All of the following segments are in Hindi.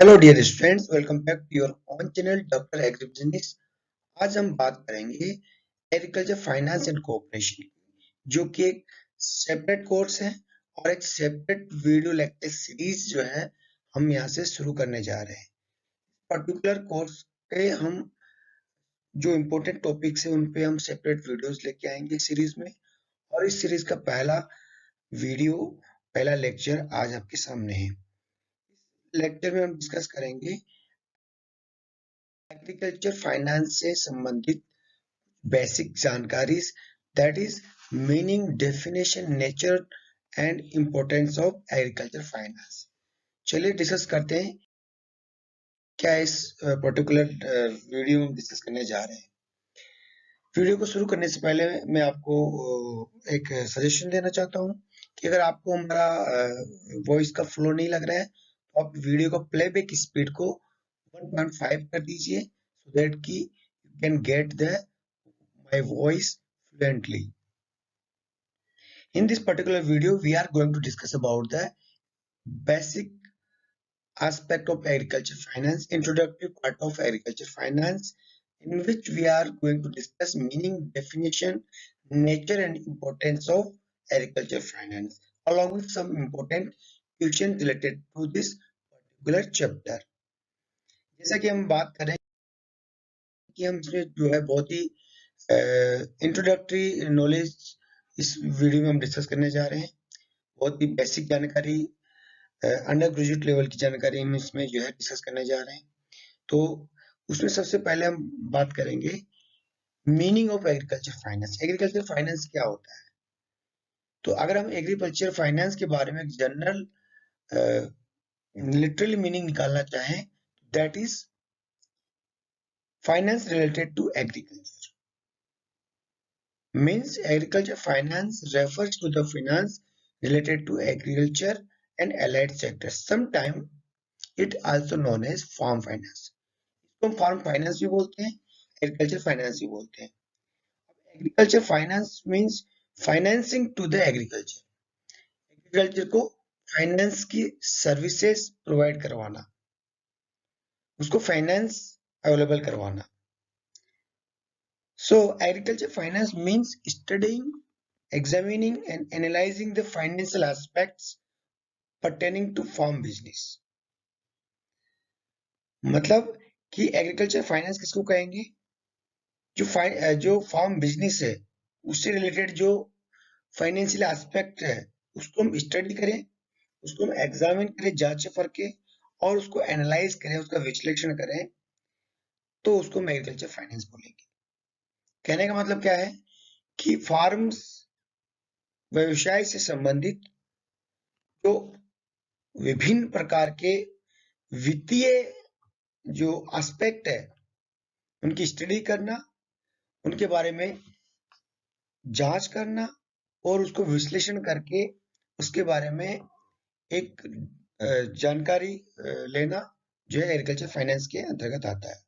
Hello dear students, welcome back to your on channel doctor agri business. आज हम बात करेंगे एग्रीकल्चर फाइनेंस एंड कोऑपरेशन की, जो कि एक सेपरेट कोर्स है और एक सेपरेट वीडियो लेक्चर सीरीज जो है हम यहाँ से शुरू करने जा रहे हैं। पर्टिकुलर कोर्स पे हम जो इम्पोर्टेंट टॉपिक्स है उन पे हम सेपरेट वीडियोस लेके आएंगे सीरीज में, और इस सीरीज का पहला लेक्चर आज आपके सामने है। लेक्चर में हम डिस्कस करेंगे एग्रीकल्चर फाइनेंस से संबंधित बेसिक जानकारी, that is meaning, definition, nature and importance of agriculture finance. चलिए डिस्कस करते हैं क्या इस पर्टिकुलर वीडियो में डिस्कस करने जा रहे हैं। वीडियो को शुरू करने से पहले मैं आपको एक सजेशन देना चाहता हूँ कि अगर आपको हमारा वॉइस का फ्लो नहीं लग रहा है तो आप वीडियो का प्लेबैक स्पीड को 1.5 कर दीजिए, सो दैट कि you can get the my voice fluently. In this particular video, we are going to discuss about the basic aspect of agriculture finance, introductory part of agriculture finance, in which we are going to discuss meaning, definition, nature and importance of agriculture finance, along with some important questions related to this particular chapter. जैसा कि हम बात करें कि हम इसमें जो है बहुत ही इंट्रोडक्टरी नॉलेज इस वीडियो में हम डिस्कस करने जा रहे हैं। बहुत ही बेसिक जानकारी, अंडर ग्रेजुएट लेवल की जानकारी हम इसमें जो है डिस्कस करने जा रहे हैं। तो उसमें सबसे पहले हम बात करेंगे meaning of agriculture finance. Agriculture finance क्या होता है? तो अगर हम एग्रीकल्चर फाइनेंस के बारे में जनरल लिटरली मीनिंग निकालना चाहें, that is finance related to agriculture. Means agriculture finance refers to the finance related to agriculture and allied sectors. Sometimes it also known as farm finance. इसको फार्म फाइनेंस भी बोलते हैं, एग्रीकल्चर फाइनेंस भी बोलते हैं। Agriculture finance means financing to the agriculture. Agriculture को फाइनेंस की सर्विसेज प्रोवाइड करवाना, उसको फाइनेंस अवेलेबल करवाना। So agriculture finance means studying, examining and analyzing the financial aspects pertaining to farm business। मतलब कि एग्रीकल्चर फाइनेंस किसको कहेंगे? जो फार्म बिजनेस है उससे रिलेटेड जो फाइनेंशियल एस्पेक्ट है उसको हम स्टडी करें, उसको हम एग्जामिन करें जांच परखें और उसको एनालाइज करें, उसका विश्लेषण करें, तो उसको हम एग्रीकल्चर फाइनेंस बोलेंगे। कहने का मतलब क्या है कि फार्म्स व्यवसाय से संबंधित जो विभिन्न प्रकार के वित्तीय जो एस्पेक्ट है उनकी स्टडी करना, उनके बारे में जांच करना और उसको विश्लेषण करके उसके बारे में एक जानकारी लेना जो है एग्रीकल्चर फाइनेंस के अंतर्गत आता है।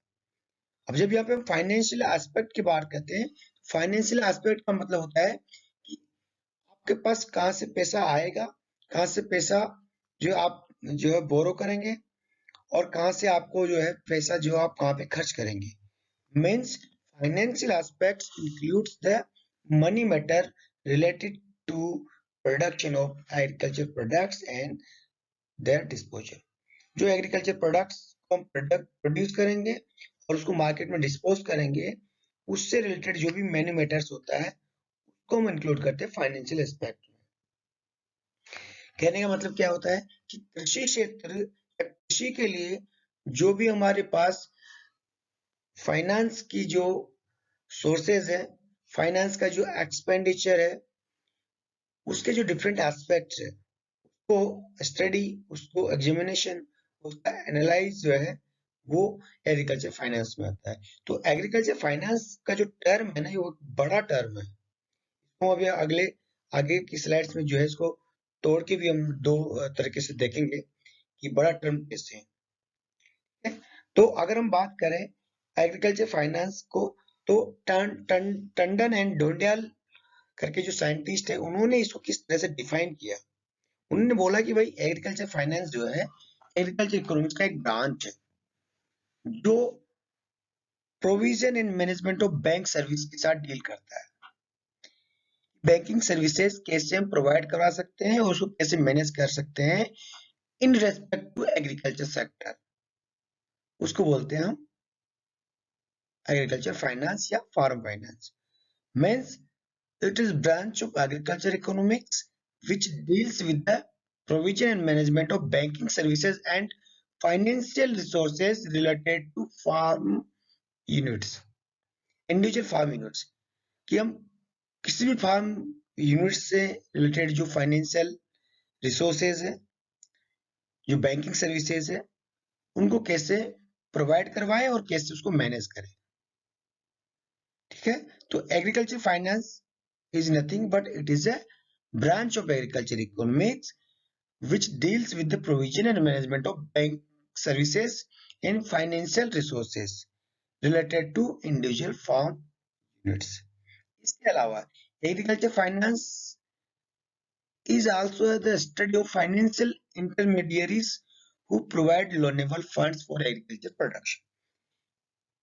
अब जब यहाँ पे हम फाइनेंशियल एस्पेक्ट की बात करते हैं, फाइनेंशियल एस्पेक्ट का मतलब होता है कि आपके पास कहाँ से पैसा आएगा, कहाँ से पैसा जो आप जो है बोरो करेंगे और कहाँ से आपको जो है पैसा जो आप कहाँ पे खर्च करेंगे। Means financial aspects includes the money matter related to production of agriculture products and their disposal। जो एग्रीकल्चर प्रोडक्ट्स को हम प्रोड्यूस करेंगे और उसको मार्केट में डिस्पोज करेंगे, उससे रिलेटेड जो भी मैन्यू मैटर्स होता है उसको हम इंक्लूड करते हैं फाइनेंशियल एस्पेक्ट में। कहने का मतलब क्या होता है कि कृषि क्षेत्र, कृषि के लिए जो भी हमारे पास फाइनेंस की जो सोर्सेज है, फाइनेंस का जो एक्सपेंडिचर है, उसके जो डिफरेंट एस्पेक्ट्स है उसको स्टडी, उसको एग्जामिनेशन, उसका एनालाइज जो है वो एग्रीकल्चर फाइनेंस में आता है। तो एग्रीकल्चर फाइनेंस का जो टर्म है ना, ये वो बड़ा टर्म है। तो अभी आगे की स्लाइड्स में जो है इसको तोड़ के भी हम दो तरीके से देखेंगे कि बड़ा टर्म कैसे है। तो अगर हम बात करें एग्रीकल्चर फाइनेंस को, तो टंडन एंड डोंडियाल करके जो साइंटिस्ट है उन्होंने इसको किस तरह से डिफाइन किया। उन्होंने बोला कि भाई एग्रीकल्चर फाइनेंस जो है एग्रीकल्चर इकोनॉमिक्स का एक ब्रांच है जो provision and management of bank service के साथ डील करता है। बैंकिंग सर्विसेज कैसे हम प्रोवाइड करवा सकते हैं और उसको कैसे मैनेज कर सकते हैं in respect to agriculture sector, उसको बोलते हैं हम एग्रीकल्चर फाइनेंस या farm finance. Means it is branch of agriculture economics which deals with the provision and management of banking services and financial resources related to farm units, individual farm units। कि हम किसी भी फार्म यूनिट से रिलेटेड जो फाइनेंशियल रिसोर्सेज है, जो बैंकिंग सर्विसेज है, उनको कैसे प्रोवाइड करवाएं और कैसे उसको मैनेज करें। ठीक है, तो agriculture finance is nothing but it is a branch of agriculture economics which deals with the provision and management of bank services and financial resources related to individual farm units। इसके अलावा agriculture finance is also the study of financial intermediaries who provide loanable funds for agriculture production।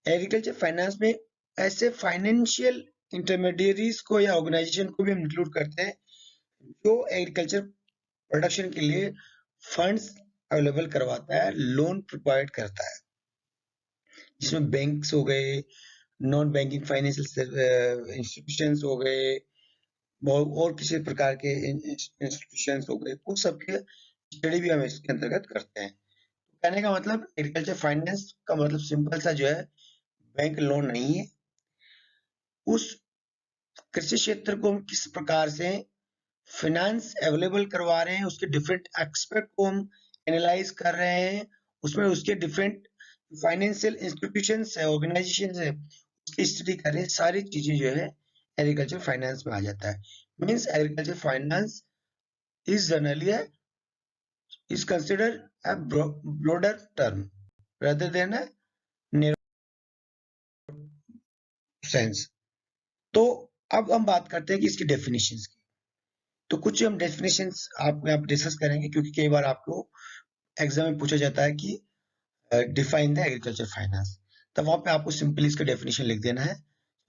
Agriculture finance में ऐसे फाइनेंशियल इंटरमीडियरीज को या ऑर्गेनाइजेशन को भी हम इंक्लूड करते हैं जो एग्रीकल्चर प्रोडक्शन के लिए फंड्स अवेलेबल करवाता है, लोन प्रोवाइड करता है, जिसमें बैंक्स हो गए, नॉन बैंकिंग फाइनेंशियल इंस्टीट्यूशंस हो गए, और किसी प्रकार के इंस्टीट्यूशंस हो गए, उस सबके स्टडी भी हम इसके अंतर्गत करते हैं। कहने का मतलब एग्रीकल्चर फाइनेंस का मतलब सिंपल सा जो है बैंक लोन नहीं है, उस कृषि क्षेत्र को हम किस प्रकार से फाइनेंस अवेलेबल करवा रहे हैं, उसके डिफरेंट एस्पेक्ट को हम एनालाइज कर रहे हैं, उसमें उसके डिफरेंट फाइनेंशियल इंस्टीट्यूशंस है, ऑर्गेनाइजेशन है, उसकी स्टडी कर रहे हैं। सारी चीजें जो है एग्रीकल्चर फाइनेंस में आ जाता है। Means agriculture finance is generally is considered a broader term rather than a narrow sense। तो अब हम बात करते हैं कि इसकी डेफिनेशंस की। तो कुछ हम डेफिनेशंस आप डिस्कस करेंगे, क्योंकि कई बार आपको एग्जाम में पूछा जाता है कि डिफाइन द एग्रीकल्चर फाइनेंस, तब वहां पे आपको सिंपली इसका डेफिनेशन लिख देना है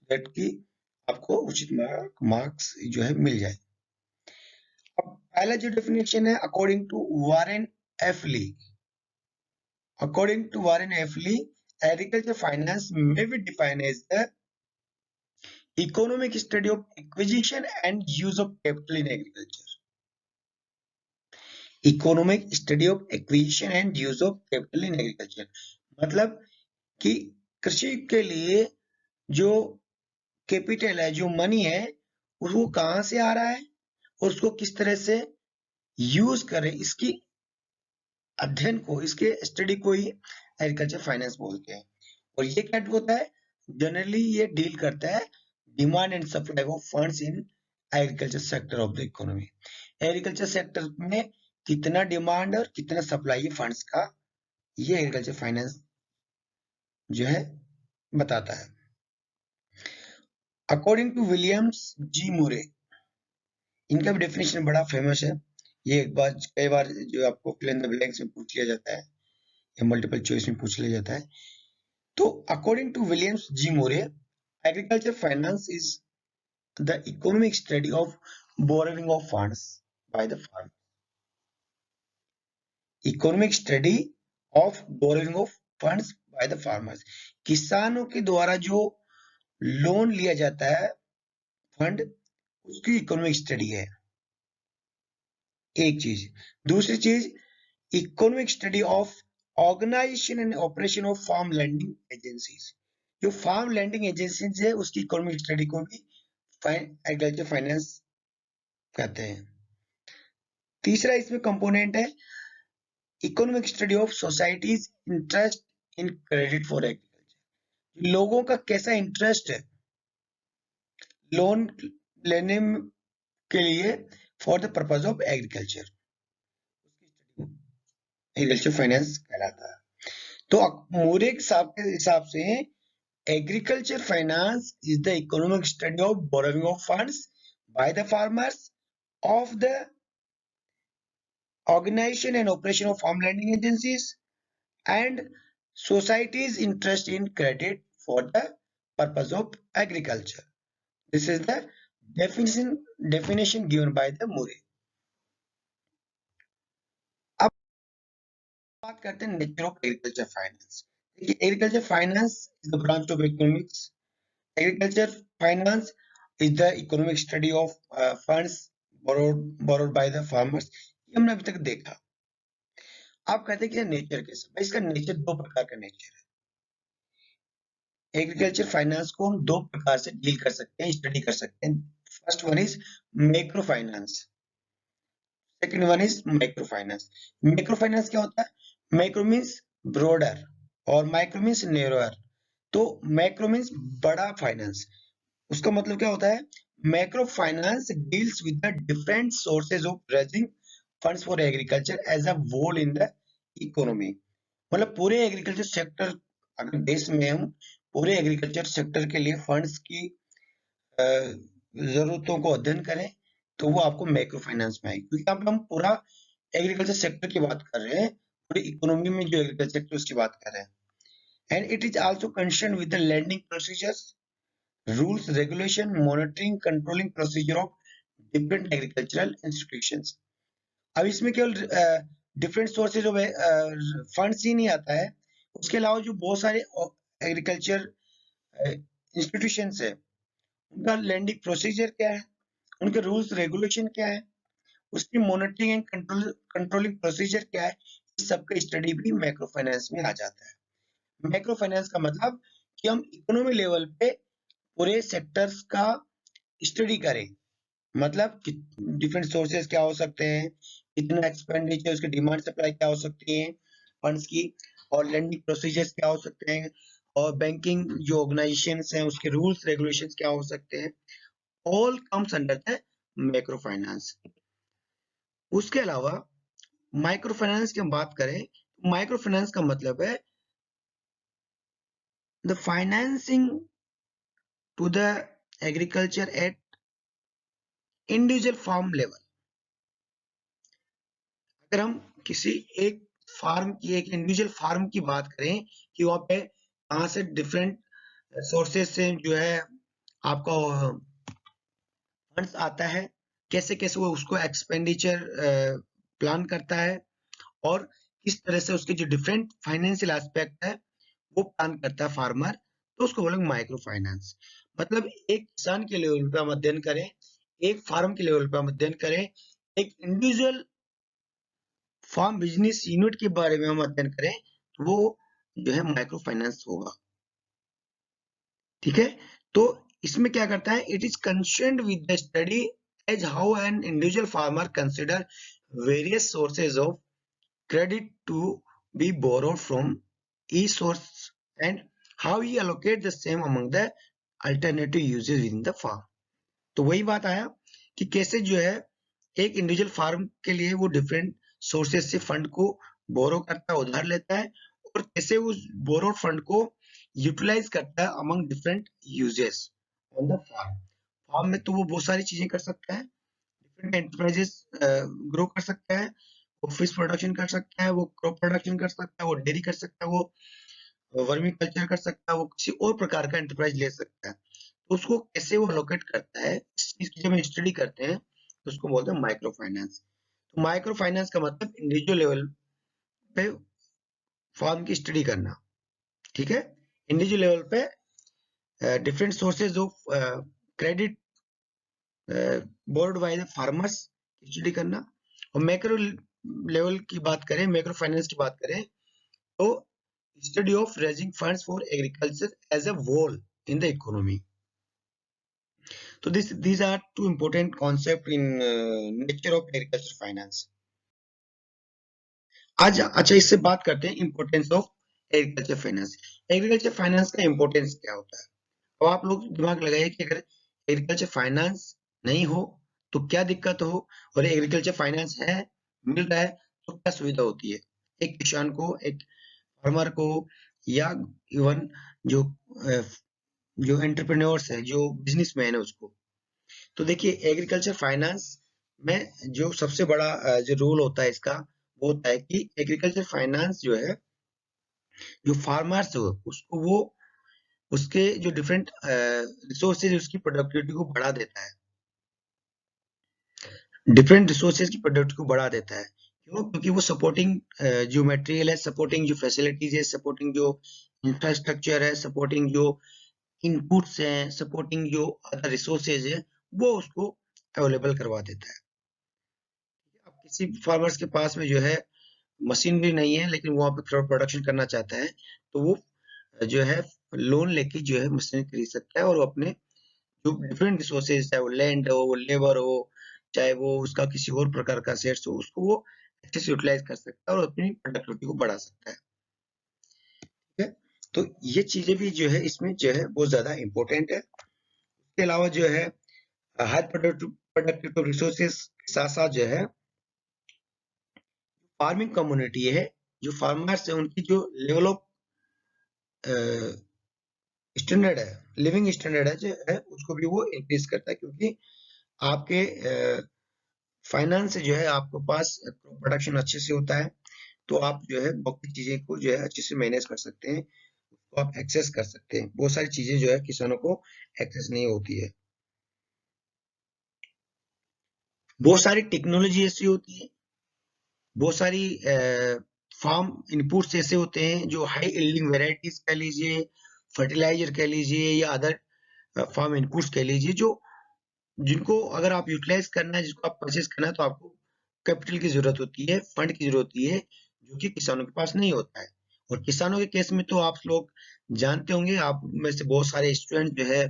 दैट कि आपको उचित मार्क्स जो है मिल जाए। अब पहला जो डेफिनेशन है according to Warren F Lee, according to Warren F Lee, agriculture finance may be defined as the economic study of acquisition and use of capital in agriculture। Economic study of acquisition and use of capital in agriculture, मतलब कि कृषि के लिए जो कैपिटल है, जो मनी है, वो कहां से आ रहा है और उसको किस तरह से यूज करें, इसकी अध्ययन को, इसके स्टडी को ही एग्रीकल्चर फाइनेंस बोलते हैं। और ये क्या होता है, जनरली ये डील करता है demand and supply of funds in agriculture sector of the economy. Agriculture sector में कितना डिमांड और कितना सप्लाई है फंड्स का, ये एग्रीकल्चर फाइनेंस जो है बताता है। अकॉर्डिंग टू विलियम्स जी मूरे, इनका भी डेफिनेशन बड़ा फेमस है। ये एक बार कई बार जो आपको फिल इन द ब्लैंक्स में पूछ लिया जाता है या मल्टीपल चॉइस में पूछ लिया जाता है। तो according to Williams G Moore, agriculture finance is the economic study of borrowing of funds by the farm. Economic study of borrowing of funds by the farmers, किसानों के द्वारा जो लोन लिया जाता है फंड, उसकी इकोनॉमिक स्टडी है एक चीज। दूसरी चीज economic study of organisation and operation of farm lending agencies, जो फार्म लैंडिंग एजेंसीज है उसकी इकोनॉमिक स्टडी को भी एग्रीकल्चर फाइनेंस कहते हैं। तीसरा इसमें कंपोनेंट है economic study of societies interest in credit for agriculture, लोगों का कैसा इंटरेस्ट है लोन लेने के लिए for the purpose of agriculture, agriculture finance कहलाता है। तो मूरे के हिसाब से agriculture finance is the economic study of borrowing of funds by the farmers of the organization and operation of farm lending agencies, and society's interest in credit for the purpose of agriculture. This is the definition given by the Murray. अब बात करते हैं नेचर ऑफ एग्रीकल्चर फाइनेंस. देखिए, agriculture finance is the branch of economics. Agriculture finance is the economic study of funds borrowed by the farmers. ये हमने अभी तक देखा. आप कहते हैं कि नेचर कैसे? भाई इसका नेचर दो प्रकार का नेचर है. एग्रीकल्चर फाइनेंस को हम दो प्रकार से डील कर सकते हैं, स्टडी कर सकते हैं. First one is macro finance, second one is micro finance. Macro finance क्या होता है? मैक्रो मीन्स ब्रॉडर और माइक्रो मीन्स नैरोअर. तो मैक्रो मीन्स बड़ा फाइनेंस. उसका मतलब क्या होता है? Macro finance deals with the different sources of raising funds for agriculture as a whole in the economy. मतलब पूरे एग्रीकल्चर सेक्टर, अगर देश में हम पूरे एग्रीकल्चर सेक्टर के लिए फंड्स की जरूरतों को अध्ययन करें तो वो आपको मैक्रो फाइनेंस में आएगी. क्योंकि अब हम पूरा एग्रीकल्चर सेक्टर की बात कर रहे हैं, पूरी इकोनॉमी में जो एग्रीकल्चर सेक्टर उसकी बात कर रहे हैं. And it is also concern with the lending procedures, rules, regulation, monitoring, controlling procedure of different agricultural institutions. अब इसमें केवल डिफरेंट सोर्सेज ऑफ फंड्स ही नहीं आता है, उसके अलावा जो बहुत सारे एग्रीकल्चर इंस्टीट्यूशंस है, उनका लैंडिंग प्रोसीजर क्या है, उनके रूल्स रेगुलेशन क्या है, उसकी मॉनिटरिंग एंड कंट्रोलिंग प्रोसीजर क्या है, इस सबका स्टडी भी मैक्रो फाइनेंस में आ जाता है. मैक्रो फाइनेंस का मतलब कि हम इकोनॉमी लेवल पे पूरे सेक्टर्स का स्टडी करें. मतलब डिफरेंट सोर्सेज क्या हो सकते हैं, कितना एक्सपेंडिचर, उसकी डिमांड सप्लाई क्या हो सकती है फंड्स की, और लैंडिंग प्रोसीजर्स क्या हो सकते हैं, और बैंकिंग जो ऑर्गेनाइजेशंस हैं उसके रूल्स रेगुलेशंस क्या हो सकते हैं. All comes under the macro finance. उसके अलावा माइक्रो फाइनेंस की हम बात करें, माइक्रो फाइनेंस का मतलब है the financing to the agriculture at individual farm level. अगर हम किसी एक फार्म की, एक इंडिविजुअल फार्म की बात करें कि वहां पे कहाँ से डिफरेंट सोर्सेज से जो है आपका फंड्स आता है, कैसे कैसे वो उसको एक्सपेंडिचर प्लान करता है, और किस तरह से उसके जो डिफरेंट फाइनेंशियल एस्पेक्ट है वो प्लान करता है फार्मर, तो उसको बोलेंगे माइक्रो फाइनेंस. मतलब एक किसान के लेवल पे हम अध्ययन करें, एक फार्म के लेवल पे हम अध्ययन करें, एक इंडिविजुअल फार्म बिजनेस यूनिट के बारे में हम अध्ययन करें, तो वो जो है माइक्रो फाइनेंस होगा. ठीक है. तो इसमें क्या करता है? It is concerned with the study as how an individual farmer consider various sources of credit to be borrowed from each source and how he allocate the same among the alternative uses within the farm. तो वही बात आया कि कैसे जो है एक इंडिविजुअल फार्म के लिए वो डिफरेंट सोर्सेज से फंड को बोरो करता है, उधार लेता है, और कैसे उस बोरोड फंड को यूटिलाइज करता है among different uses on the farm. Farm में तो वो बहुत सारी चीजें कर सकता है, डिफरेंट एंटरप्राइजेस ग्रो कर सकता है, वो फिश प्रोडक्शन कर सकता है, वो क्रॉप प्रोडक्शन कर सकता है, वो डेयरी कर सकता है, वो वर्मी कल्चर कर सकता है, वो किसी और प्रकार का एंटरप्राइज ले सकता है. तो उसको कैसे वो लोकेट करता है, इस चीज की जब हम स्टडी करते हैं तो उसको बोलते हैं माइक्रो फाइनेंस. तो माइक्रो फाइनेंस का मतलब इंडिविजुअल लेवल पे फॉर्म की स्टडी करना. ठीक है. इंडिविजुअल लेवल पे different sources of credit board bye the farmers study करना. और मैक्रो लेवल की बात करें, मैक्रो फाइनेंस की बात करें, तो study of raising funds for agriculture as a whole in the economy. तो these are two important concept in nature of agriculture finance. आज अच्छा इससे बात करते हैं importance of agriculture finance. Agriculture finance का इंपोर्टेंस क्या होता है? अब आप लोग दिमाग लगाइए कि अगर एग्रीकल्चर फाइनेंस नहीं हो तो क्या दिक्कत हो, और एग्रीकल्चर फाइनेंस है, मिल रहा है, तो क्या सुविधा होती है एक किसान को, एक फार्मर को, या इवन जो जो एंटरप्रेन्योर्स है, जो बिजनेसमैन है उसको. तो देखिए, एग्रीकल्चर फाइनेंस मैं जो सबसे बड़ा जो रोल होता है इसका, वो होता है कि एग्रीकल्चर फाइनेंस जो है, जो फार्मर्स हो उसको वो उसके जो डिफरेंट रिसोर्सेज उसकी प्रोडक्टिविटी को बढ़ा देता है। डिफरेंट रिसोर्सेज की प्रोडक्ट को बढ़ा देता है। क्यों? क्योंकि वो सपोर्टिंग जो मटेरियल है, सपोर्टिंग जो फैसिलिटीज है, सपोर्टिंग जो इंफ्रास्ट्रक्चर है, सपोर्टिंग जो इनपुट्स हैं, सपोर्टिंग जो अदर रिसोर्सेज है, वो उसको अवेलेबल करवा देता है। अब किसी फार्मर्स के पास में जो है मशीनरी नहीं है, लेकिन वो वहाँ पे क्रॉप प्रोडक्शन करना चाहता है, तो वो जो है लोन लेके जो है मशीन खरीद सकता है, और वो अपने जो डिफरेंट रिसोर्सेज, चाहे वो लैंड हो, वो लेबर हो, चाहे वो उसका किसी और प्रकार का सेट्स हो, उसको वो अच्छे से यूटिलाइज कर सकता है और अपनी प्रोडक्टिविटी को बढ़ा सकता है। ठीक है? तो ये चीजें भी जो है इसमें जो है बहुत ज्यादा इंपॉर्टेंट है। इसके अलावा जो है हाई प्रोडक्टिव रिसोर्सेज के साथ साथ जो है फार्मिंग कम्युनिटी है, जो फार्मर्स है, उनकी जो लेवल ऑफ स्टैंडर्ड है, लिविंग स्टैंडर्ड है जो है, उसको भी वो इंक्रीज करता है, क्योंकि आपके फाइनेंस से जो है आपके पास प्रोडक्शन अच्छे से होता है, तो आप जो है बाकी चीजें को जो है अच्छे से मैनेज कर सकते हैं, तो आप एक्सेस कर सकते हैं। बहुत सारी चीजें जो है किसानों को एक्सेस नहीं होती है। बहुत सारी टेक्नोलॉजी ऐसी होती है, बहुत सारी फार्म इनपुट्स ऐसे होते हैं जो हाई यील्डिंग वेराइटीज कह लीजिए, फर्टिलाइजर कह लीजिए, या अदर फार्म इनपुट्स कह लीजिए, जो जिनको अगर आप यूटिलाइज करना है, जिसको आप परचेज करना है, तो आपको कैपिटल की जरूरत होती है, फंड की जरूरत होती है, जो कि किसानों के पास नहीं होता है। और किसानों के केस में तो आप लोग जानते होंगे, आप में से बहुत सारे स्टूडेंट जो है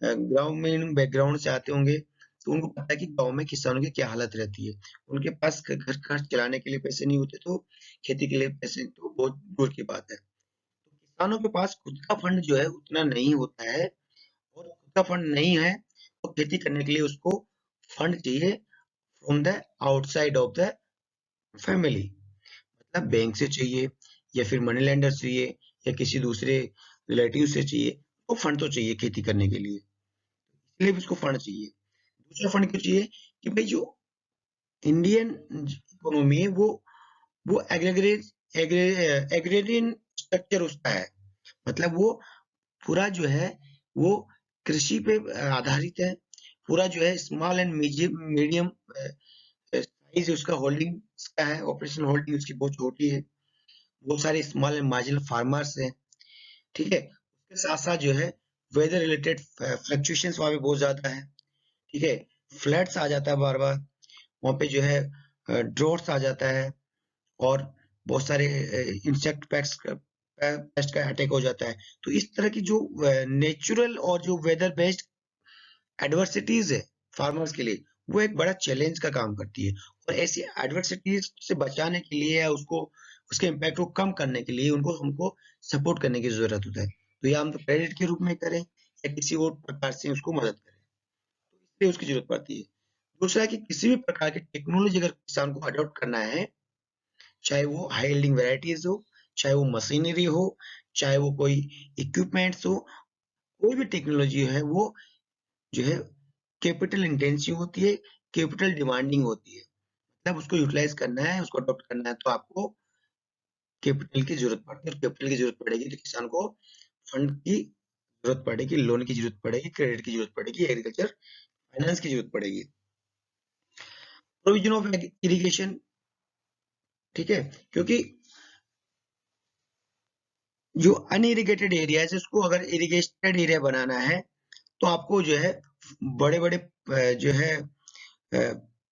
ग्रामीण बैकग्राउंड से आते होंगे, तो उनको पता है कि गांव में किसानों की क्या हालत रहती है। उनके पास घर खर्च चलाने के लिए पैसे नहीं होते, तो खेती के लिए पैसे तो बहुत दूर की बात है। तो किसानों के पास खुद का फंड जो है उतना नहीं होता है, और खुद का फंड नहीं है, तो खेती करने के लिए उसको फंड चाहिए from the outside of the family, मतलब बैंक से चाहिए, या फिर मनी लेंडर चाहिए, या किसी दूसरे रिलेटिव से चाहिए। तो फंड तो चाहिए खेती करने के लिए, इसलिए भी उसको फंड चाहिए। दूसरा फंड क्यों चाहिए? कि भाई जो इंडियन इकोनॉमी है, वो एग्रेरियन स्ट्रक्चर उसका है, मतलब वो पूरा जो है वो कृषि पे आधारित है। पूरा जो है स्मॉल एंड मीडियम साइज उसका होल्डिंग का है, ऑपरेशन होल्डिंग उसकी बहुत छोटी है। बहुत सारे स्मॉल एंड मार्जिनल फार्मर्स हैं। ठीक है? उसके साथ साथ जो है वेदर रिलेटेड फ्लक्चुएशंस वहाँ पे बहुत ज्यादा है। ठीक है? फ्लड्स आ जाता है बार बार, वहाँ पे जो है ड्रॉट्स आ जाता है, और बहुत सारे इंसेक्ट पेस्ट का अटैक हो जाता है। तो इस तरह की जो नेचुरल और जो वेदर बेस्ड एडवर्सिटीज है फार्मर्स के लिए, वो एक बड़ा चैलेंज का काम करती है। और ऐसी एडवर्सिटीज से बचाने के लिए, या उसको उसके इम्पैक्ट को कम करने के लिए उनको हमको सपोर्ट करने की जरूरत होता है। तो या हम तो क्रेडिट के रूप में करें, या किसी और प्रकार से उसको मदद करें, तो इसलिए उसकी जरूरत पड़ती है। दूसरा है कि किसी भी प्रकार की टेक्नोलॉजी अगर किसान को अडॉप्ट करना है, चाहे वो हाई यील्डिंग वैरायटीज हो, चाहे वो मशीनरी हो, चाहे वो कोई इक्विपमेंट्स हो, कोई भी टेक्नोलॉजी है, वो जो है कैपिटल इंटेंसिव होती है, कैपिटल डिमांडिंग होती है। मतलब उसको यूटिलाइज करना है, उसको अडॉप्ट करना है, तो आपको कैपिटल की जरूरत पड़ती है, और कैपिटल की जरूरत पड़ेगी तो किसान को फंड की जरूरत पड़ेगी, लोन की जरूरत पड़ेगी, क्रेडिट की जरूरत पड़ेगी, एग्रीकल्चर फाइनेंस की जरूरत पड़ेगी। प्रोविजन ऑफ इरिगेशन, ठीक है, क्योंकि जो अनइरिगेटेड एरिया है उसको अगर इरिगेटेड एरिया बनाना है, तो आपको जो है बड़े बड़े जो है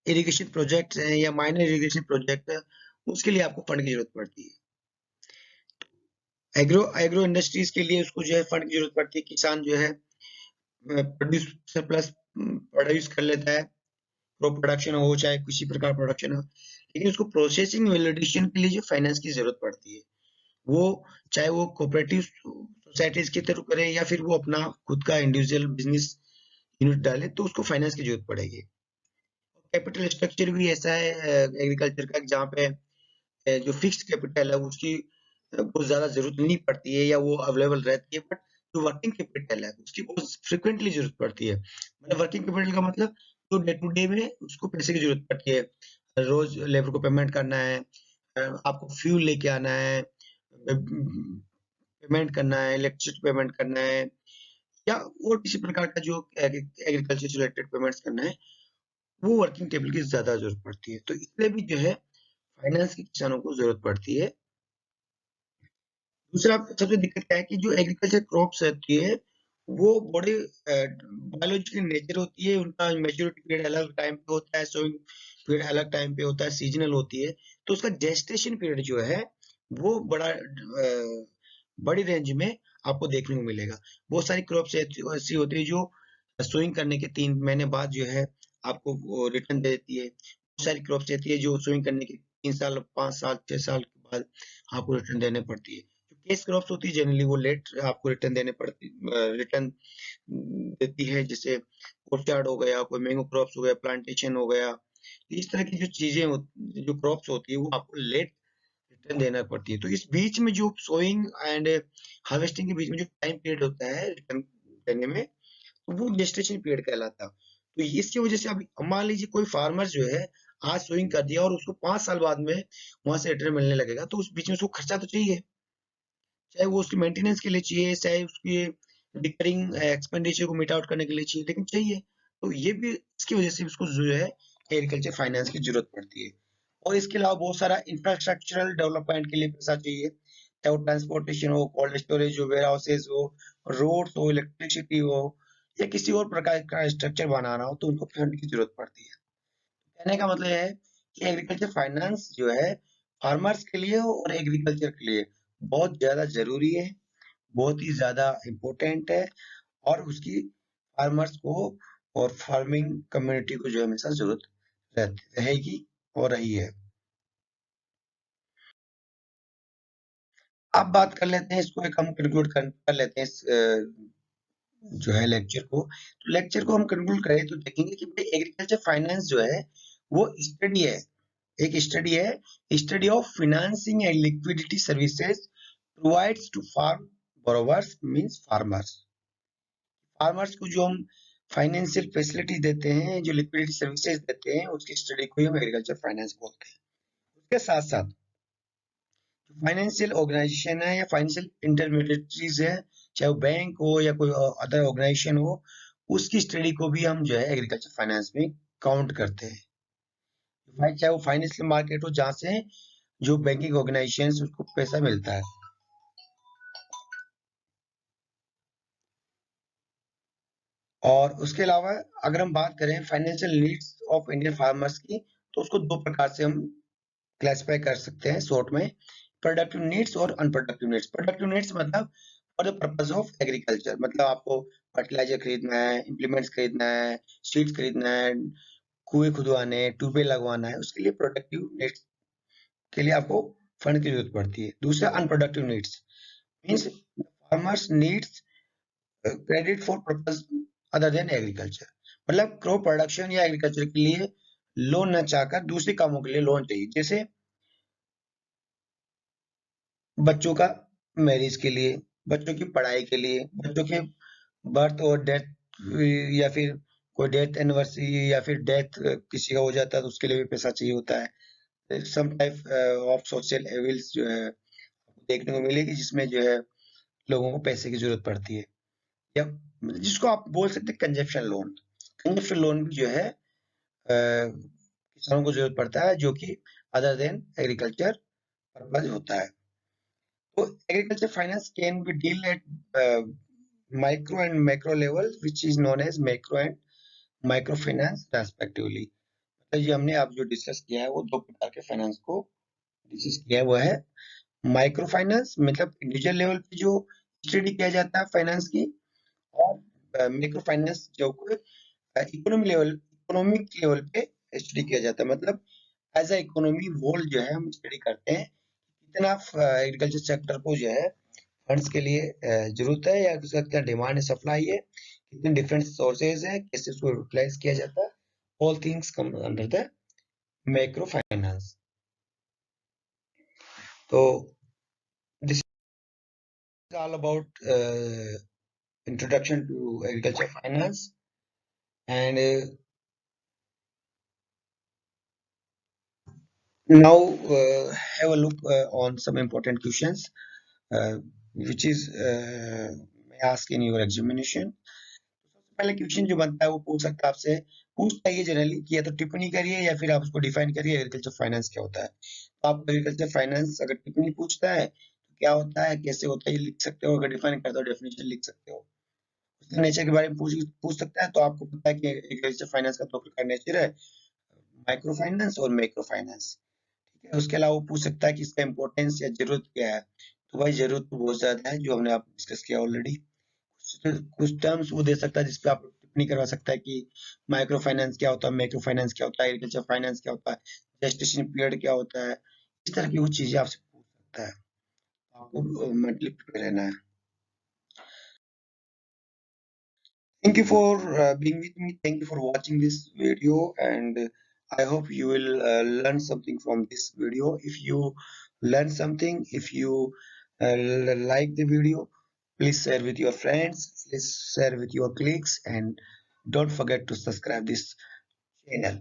इरिगेशन प्रोजेक्ट हैं, या माइनर इरिगेशन प्रोजेक्ट है, उसके लिए आपको फंड की जरूरत पड़ती है। एग्रो एग्रो इंडस्ट्रीज के लिए उसको जो है फंड की जरूरत पड़ती है। किसान जो है प्रोड्यूस सरप्लस प्रोड्यूस कर लेता है, क्रॉप प्रोडक्शन हो चाहे किसी प्रकार प्रोडक्शन हो, लेकिन उसको प्रोसेसिंग वैलिडेशन के लिए जो फाइनेंस की जरूरत पड़ती है, वो चाहे वो कोऑपरेटिव सोसाइटीज के थ्रू करे, या फिर वो अपना खुद का इंडिविजुअल बिजनेस यूनिट डाले, तो उसको फाइनेंस की जरूरत पड़ेगी। कैपिटल स्ट्रक्चर भी ऐसा है एग्रीकल्चर का, जहाँ पे जो फिक्स्ड कैपिटल है उसकी बहुत ज्यादा जरूरत नहीं पड़ती है, या वो अवेलेबल रहती है, बट जो वर्किंग कैपिटल है उसकी बहुत फ्रिक्वेंटली जरूरत पड़ती है। मतलब वर्किंग कैपिटल का मतलब तो डे टू डे में उसको पैसे की जरूरत पड़ती है, रोज लेबर को पेमेंट करना है, आपको फ्यूल लेके आना है, पेमेंट करना है, इलेक्ट्रिसिटी पेमेंट करना है, या और किसी प्रकार का जो एग्रीकल्चर से रिलेटेड पेमेंट्स करना है, वो वर्किंग कैपिटल की ज्यादा जरूरत पड़ती है। तो इसलिए भी जो है फाइनेंस की किसानों को जरूरत पड़ती है। दूसरा सबसे दिक्कत क्या है कि जो एग्रीकल्चर क्रॉप्स रहती है वो बड़े बायोलॉजिकल नेचर होती है, उनका मैच्योरिटी पीरियड अलग टाइम पे होता है, सोइंग पीरियड अलग टाइम पे होता है, सीजनल होती है, तो उसका जेस्टेशन पीरियड जो है वो बड़ा बड़ी रेंज में आपको देखने को मिलेगा। बहुत सारी क्रॉप्स ऐसी होती है जो सोइंग करने के 3 महीने बाद जो है आपको रिटर्न दे देती है। बहुत सारी क्रॉप्स रहती है जो सोइंग करने के 3 साल 5 साल 6 साल के बाद आपको रिटर्न देने पड़ती है। केस क्रॉप्स होती है जनरली वो लेट आपको रिटर्न देने पड़ती रिटर्न देती है, जैसे ऑर्चार्ड हो गया, कोई मैंगो क्रॉप्स हो गया, प्लांटेशन हो गया। इस तरह की जो चीजें जो क्रॉप्स होती है वो आपको लेट रिटर्न देना पड़ती है। तो इस बीच में जो सोइंग एंड हार्वेस्टिंग के बीच में जो टाइम पीरियड होता है रिटर्न देने में, तो वो जेस्टेशन पीरियड कहलाता है। तो इसकी वजह से अभी मान लीजिए कोई फार्मर जो है आज सोइंग कर दिया और उसको 5 साल बाद में वहां से रिटर्न मिलने लगेगा, तो उस बीच में उसको खर्चा तो चाहिए, चाहे वो उसकी मेंटेनेंस के लिए चाहिए, चाहे उसकी रिकरिंग एक्सपेंडिचर को मीट आउट करने के लिए चाहिए, लेकिन चाहिए। तो ये भी इसकी वजह से उसको जो है एग्रीकल्चर फाइनेंस की जरूरत पड़ती है। और इसके अलावा बहुत सारा इंफ्रास्ट्रक्चरल डेवलपमेंट के लिए पैसा चाहिए, चाहे वो ट्रांसपोर्टेशन हो, कोल्ड स्टोरेज हो, वेयर हाउसेज हो, रोड्स हो, इलेक्ट्रिसिटी हो, या किसी और प्रकार का स्ट्रक्चर बनाना हो, तो उनको फंड की जरूरत पड़ती है। कहने का मतलब है कि एग्रीकल्चर फाइनेंस जो है फार्मर्स के लिए और एग्रीकल्चर के लिए बहुत ज्यादा जरूरी है, बहुत ही ज्यादा इम्पोर्टेंट है, और उसकी फार्मर्स को और फार्मिंग कम्युनिटी को जो हमेशा जरूरत रहेगी और रही है। अब बात कर लेते हैं, इसको एक हम कंक्लूड कर लेते हैं इस जो है लेक्चर को। तो लेक्चर को हम कंक्लूड करें तो देखेंगे कि भाई एग्रीकल्चर फाइनेंस जो है वो स्टडी है, एक स्टडी है, study of financing and liquidity services provides to farm borrowers means farmers. Farmers को जो हम फाइनेंशियल फैसिलिटी देते हैं, जो लिक्विडिटी सर्विसेज देते हैं, उसकी स्टडी को ही हम एग्रीकल्चर फाइनेंस बोलते हैं। उसके साथ साथ फाइनेंशियल ऑर्गेनाइजेशन है या फाइनेंशियल इंटरमीडिएटरीज है, चाहे वो बैंक हो या कोई अदर ऑर्गेनाइजेशन हो, उसकी स्टडी को भी हम जो है एग्रीकल्चर फाइनेंस में काउंट करते हैं। चाहे वो फाइनेंशियल मार्केट हो जहां से जो बैंकिंग ऑर्गेनाइजेशन उसको पैसा मिलता है। और उसके अलावा अगर हम बात करें financial needs of Indian farmers की, तो उसको दो प्रकार से हम क्लासिफाई कर सकते हैं शॉर्ट में, प्रोडक्टिव नीड्स और अनप्रोडक्टिव नीड्स। प्रोडक्टिव नीड्स मतलब for the purpose of agriculture, मतलब आपको फर्टिलाइजर खरीदना है, इम्प्लीमेंट्स खरीदना है, सीड्स खरीदना है, कुएं खुदवाने हैं, ट्यूबवेल लगवाना है, उसके लिए प्रोडक्टिव नीड्स के लिए आपको फंड की जरूरत पड़ती है। दूसरा unproductive needs means farmers needs credit for purpose other than agriculture, मतलब क्रॉप प्रोडक्शन या एग्रीकल्चर के लिए लोन न चाहकर दूसरे कामों के लिए लोन चाहिए, जैसे बच्चों का मैरिज के लिए, बच्चों की पढ़ाई के लिए, बच्चों के बर्थ और डेथ, या फिर कोई डेथ एनिवर्सरी या फिर डेथ किसी का हो जाता है तो उसके लिए भी पैसा चाहिए होता है। Some type of social evils जो है देखने को मिलेगी, जिसमें जो है लोगों को पैसे की जरूरत पड़ती है, या जिसको आप बोल सकते हैं कंजप्शन लोन। कंजप्शन लोन भी जो है किसानों को जरूरत पड़ता है, जो कि अदर देन एग्रीकल्चर पर्पज होता है। तो agriculture finance can be deal at micro and macro level which is known as macro and micro finance respectively. मतलब ये हमने आप जो डिस्कस किया है वो दो प्रकार के फाइनेंस को डिस्कस किया है, वो है माइक्रो फाइनेंस मतलब इंडिविजुअल लेवल पे जो स्टडी किया जाता है फाइनेंस की, और माइक्रो फाइनेंस जो इकोनॉमिक लेवल पे स्टडी किया जाता है, मतलब एज अ इकोनॉमी वोल जो है हम स्टडी करते हैं कितना एग्रीकल्चर सेक्टर को जो है फंड्स के लिए जरूरत है, या उसका क्या डिमांड है, सप्लाई है, कितने डिफरेंट सोर्सेज है, कैसे उसको यूटिलाइज किया जाता है, all things come under the macro finance. तो this is all about introduction to agriculture finance, and Now have a look on some important questions uh, which is may ask in your examination. सबसे पहले क्वेश्चन जो बनता है वो पूछ सकता है आपसे, पूछता है ये जनरली कि या तो टिप्पणी करिए या फिर आप उसको डिफाइन करिए एग्रीकल्चर फाइनेंस क्या होता है। तो आप एग्रीकल्चर फाइनेंस अगर टिप्पणी पूछता है तो क्या होता है, कैसे होता है, ये लिख सकते हो। अगर डिफाइन करता हो डेफिनेशन लिख सकते हो। उसके नेचर के बारे में पूछ पूछ सकता है, तो आपको पता है कि एग्रीकल्चर फाइनेंस का दो प्रकार नेचर है, माइक्रो फाइनेंस और मैक्रो फाइनेंस। ठीक है, उसके अलावा वो पूछ सकता है कि इसका इंपॉर्टेंस या जरूरत क्या है। तो भाई जरूरत तो बहुत ज्यादा है, जो हमने आप डिस्कस किया ऑलरेडी। कुछ टर्म्स वो दे सकता है जिसपे आप टिप्पणी करवा सकता है कि माइक्रो फाइनेंस क्या होता है, मैक्रो फाइनेंस क्या होता है, एग्रीकल्चर फाइनेंस क्या होता है, जेस्टेशन पीरियड क्या होता है। इस तरह की वो चीजें आपसे पूछ सकता है। आपको मेंटली प्रिपेयर रहना है। Thank you for being with me. Thank you for watching this video, and I hope you will learn something from this video. If you learn something, if you like the video, please share with your friends, please share with your colleagues, and don't forget to subscribe this channel,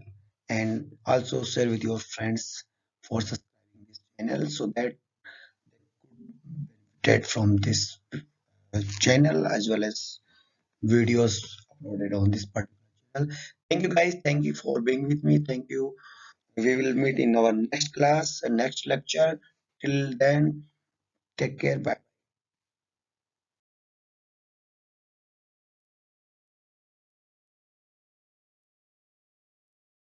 and also share with your friends for subscribing this channel so that get from this channel as well as videos uploaded on this particular channel. Thank you guys. Thank you for being with me. Thank you. We will meet in our next class and next lecture. Till then, take care. Bye.